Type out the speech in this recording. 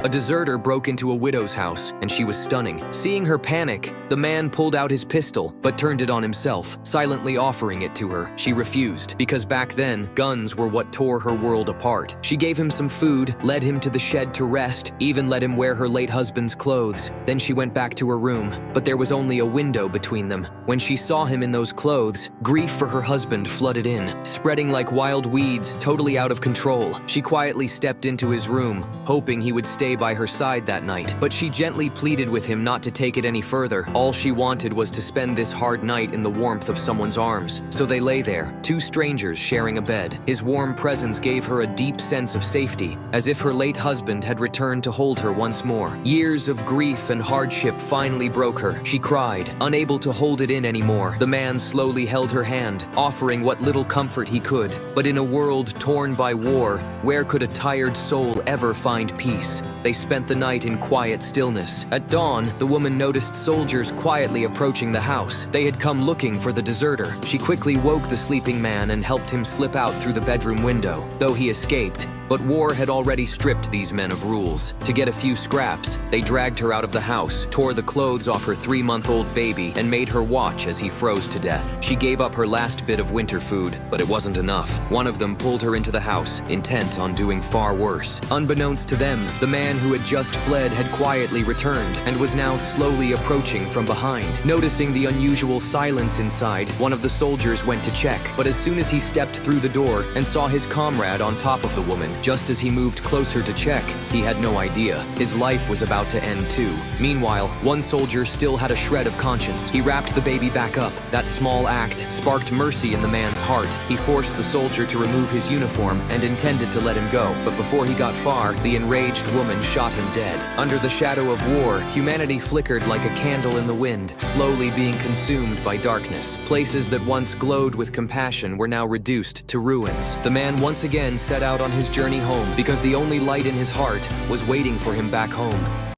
A deserter broke into a widow's house, and she was stunning. Seeing her panic, the man pulled out his pistol, but turned it on himself, silently offering it to her. She refused, because back then, guns were what tore her world apart. She gave him some food, led him to the shed to rest, even let him wear her late husband's clothes. Then she went back to her room, but there was only a window between them. When she saw him in those clothes, grief for her husband flooded in, spreading like wild weeds, totally out of control. She quietly stepped into his room, hoping he would stay by her side that night, but she gently pleaded with him not to take it any further. All she wanted was to spend this hard night in the warmth of someone's arms. So they lay there, two strangers sharing a bed. His warm presence gave her a deep sense of safety, as if her late husband had returned to hold her once more. Years of grief and hardship finally broke her. She cried, unable to hold it in anymore. The man slowly held her hand, offering what little comfort he could. But in a world torn by war, where could a tired soul ever find peace? They spent the night in quiet stillness. At dawn, the woman noticed soldiers quietly approaching the house. They had come looking for the deserter. She quickly woke the sleeping man and helped him slip out through the bedroom window. Though he escaped, but war had already stripped these men of rules. To get a few scraps, they dragged her out of the house, tore the clothes off her 3-month-old baby, and made her watch as he froze to death. She gave up her last bit of winter food, but it wasn't enough. One of them pulled her into the house, intent on doing far worse. Unbeknownst to them, the man who had just fled had quietly returned, and was now slowly approaching from behind. Noticing the unusual silence inside, one of the soldiers went to check, but as soon as he stepped through the door and saw his comrade on top of the woman, just as he moved closer to check, he had no idea. His life was about to end too. Meanwhile, one soldier still had a shred of conscience. He wrapped the baby back up. That small act sparked mercy in the man's heart. He forced the soldier to remove his uniform and intended to let him go. But before he got far, the enraged woman shot him dead. Under the shadow of war, humanity flickered like a candle in the wind, slowly being consumed by darkness. Places that once glowed with compassion were now reduced to ruins. The man once again set out on his journey home, because the only light in his heart was waiting for him back home.